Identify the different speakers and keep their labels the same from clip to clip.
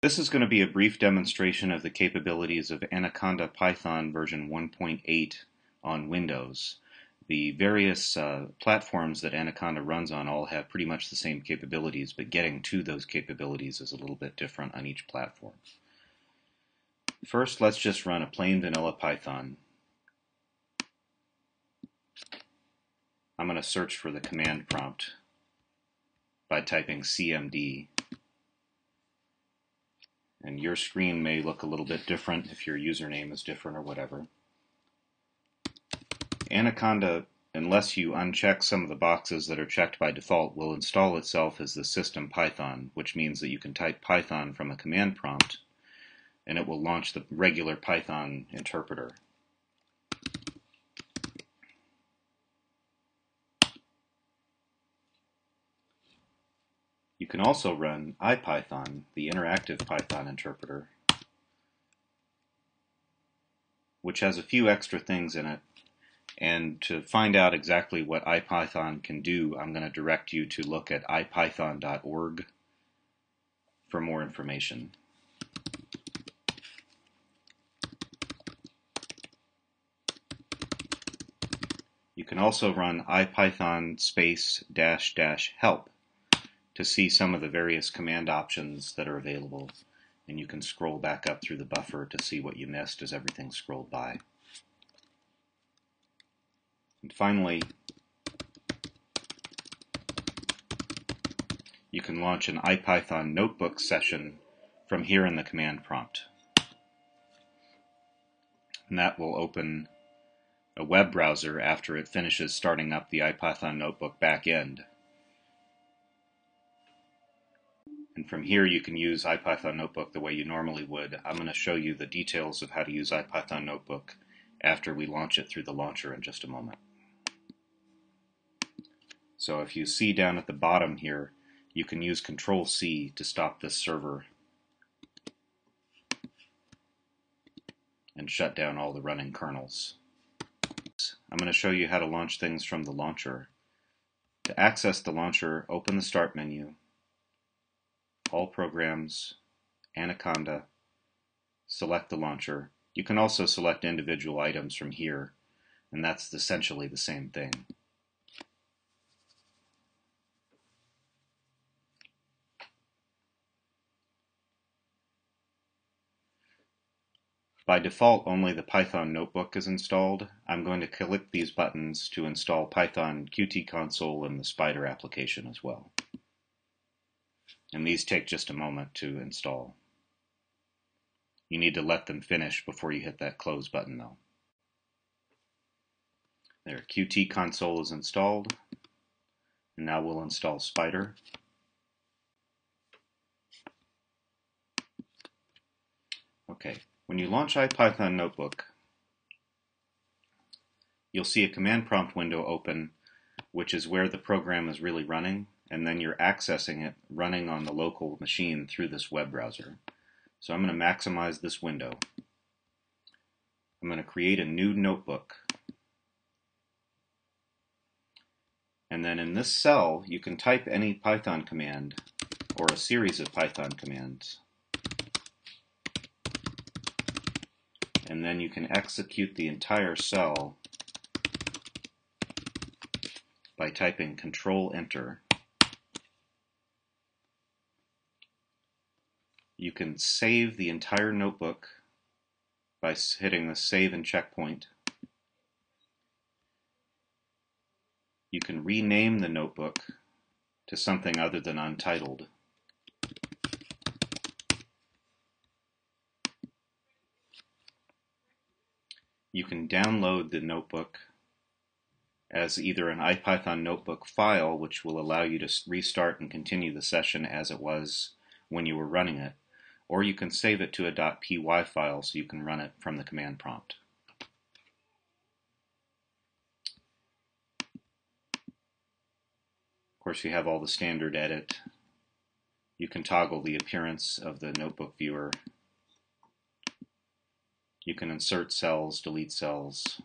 Speaker 1: This is going to be a brief demonstration of the capabilities of Anaconda Python version 1.8 on Windows. The various platforms that Anaconda runs on all have pretty much the same capabilities, but getting to those capabilities is a little bit different on each platform. First, let's just run a plain vanilla Python. I'm going to search for the command prompt by typing CMD. And your screen may look a little bit different if your username is different or whatever. Anaconda, unless you uncheck some of the boxes that are checked by default, will install itself as the system Python, which means that you can type Python from a command prompt and it will launch the regular Python interpreter. You can also run IPython, the interactive Python interpreter, which has a few extra things in it. And to find out exactly what IPython can do, I'm going to direct you to look at ipython.org for more information. You can also run ipython space -- help to see some of the various command options that are available, and you can scroll back up through the buffer to see what you missed as everything scrolled by. And finally, you can launch an IPython notebook session from here in the command prompt. And that will open a web browser after it finishes starting up the IPython notebook backend. And from here you can use IPython notebook the way you normally would. I'm going to show you the details of how to use IPython notebook after we launch it through the launcher in just a moment. So if you see down at the bottom here, you can use Control-C to stop this server and shut down all the running kernels. I'm going to show you how to launch things from the launcher. To access the launcher, open the Start menu, All Programs, Anaconda, select the launcher. You can also select individual items from here, and that's essentially the same thing. By default, only the Python notebook is installed. I'm going to click these buttons to install Python Qt console and the Spider application as well. And these take just a moment to install. You need to let them finish before you hit that close button though. There, Qt console is installed. And now we'll install Spider. Okay, when you launch IPython notebook, you'll see a command prompt window open, which is where the program is really running, and then you're accessing it running on the local machine through this web browser. So I'm going to maximize this window. I'm going to create a new notebook. And then in this cell, you can type any Python command or a series of Python commands. And then you can execute the entire cell by typing Control-Enter. You can save the entire notebook by hitting the Save and checkpoint. You can rename the notebook to something other than Untitled. You can download the notebook as either an IPython notebook file, which will allow you to restart and continue the session as it was when you were running it, or you can save it to a .py file so you can run it from the command prompt. Of course, you have all the standard edit. You can toggle the appearance of the notebook viewer. You can insert cells, delete cells,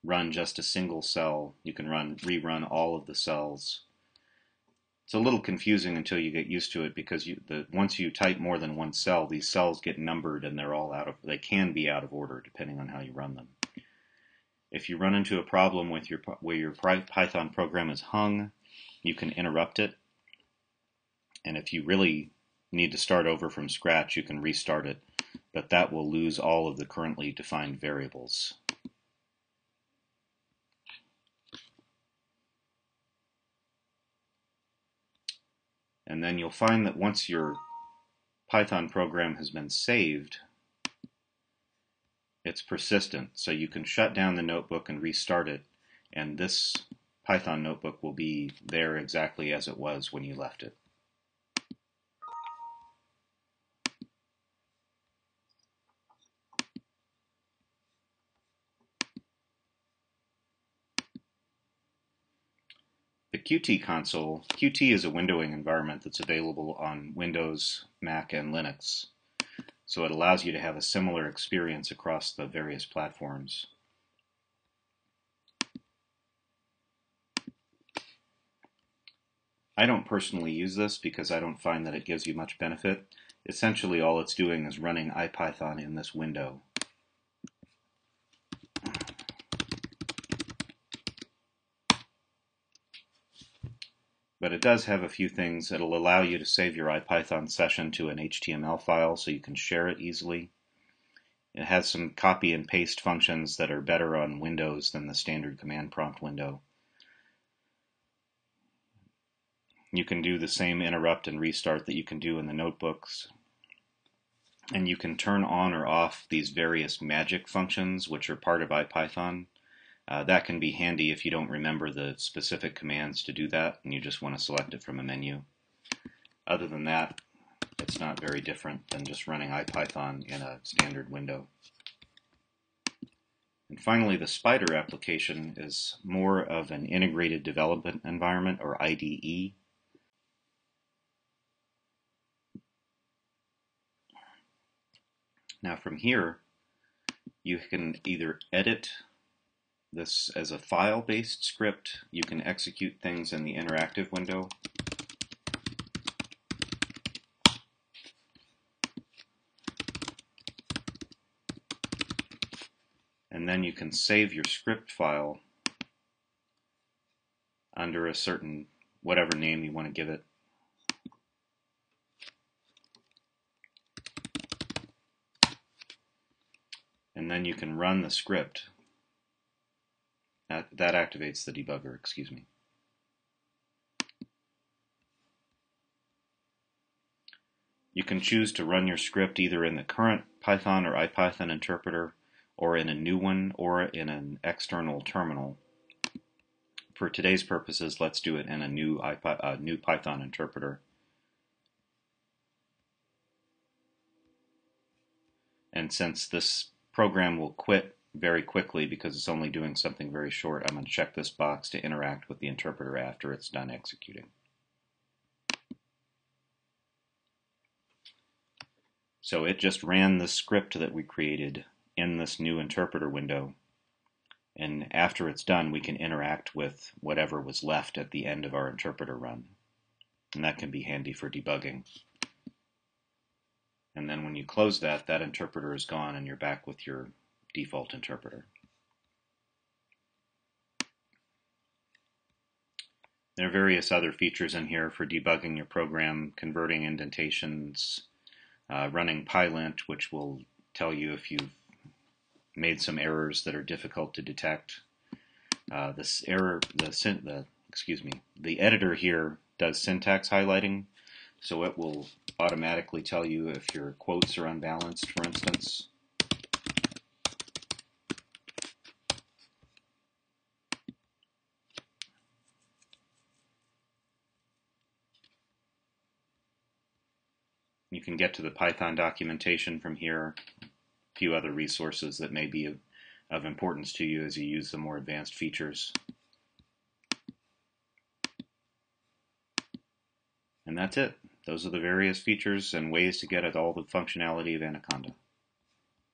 Speaker 1: run just a single cell. You can rerun all of the cells. It's a little confusing until you get used to it because once you type more than one cell, these cells get numbered and they can be out of order depending on how you run them. If you run into a problem with where your Python program is hung, you can interrupt it. And if you really need to start over from scratch, you can restart it, but that will lose all of the currently defined variables. And then you'll find that once your Python program has been saved, it's persistent. So you can shut down the notebook and restart it, and this Python notebook will be there exactly as it was when you left it. The Qt console. Qt is a windowing environment that's available on Windows, Mac, and Linux. So it allows you to have a similar experience across the various platforms. I don't personally use this because I don't find that it gives you much benefit. Essentially all it's doing is running IPython in this window. But it does have a few things. It'll allow you to save your IPython session to an HTML file so you can share it easily. It has some copy and paste functions that are better on Windows than the standard command prompt window. You can do the same interrupt and restart that you can do in the notebooks. And you can turn on or off these various magic functions which are part of IPython. That can be handy if you don't remember the specific commands to do that and you just want to select it from a menu. Other than that, it's not very different than just running IPython in a standard window. And finally, the Spider application is more of an integrated development environment, or IDE. Now from here, you can either edit this as a file-based script, you can execute things in the interactive window, and then you can save your script file under a certain, whatever name you want to give it. And then you can run the script. That activates the debugger, excuse me. You can choose to run your script either in the current Python or IPython interpreter, or in a new one, or in an external terminal. For today's purposes, let's do it in a new Python interpreter. And since this program will quit very quickly because it's only doing something very short, I'm going to check this box to interact with the interpreter after it's done executing. So it just ran the script that we created in this new interpreter window, and after it's done we can interact with whatever was left at the end of our interpreter run, and that can be handy for debugging. And then when you close that, that interpreter is gone and you're back with your default interpreter. There are various other features in here for debugging your program, converting indentations, running pylint, which will tell you if you've made some errors that are difficult to detect. The editor here does syntax highlighting, so it will automatically tell you if your quotes are unbalanced, for instance. You can get to the Python documentation from here, a few other resources that may be of importance to you as you use the more advanced features. And that's it. Those are the various features and ways to get at all the functionality of Anaconda.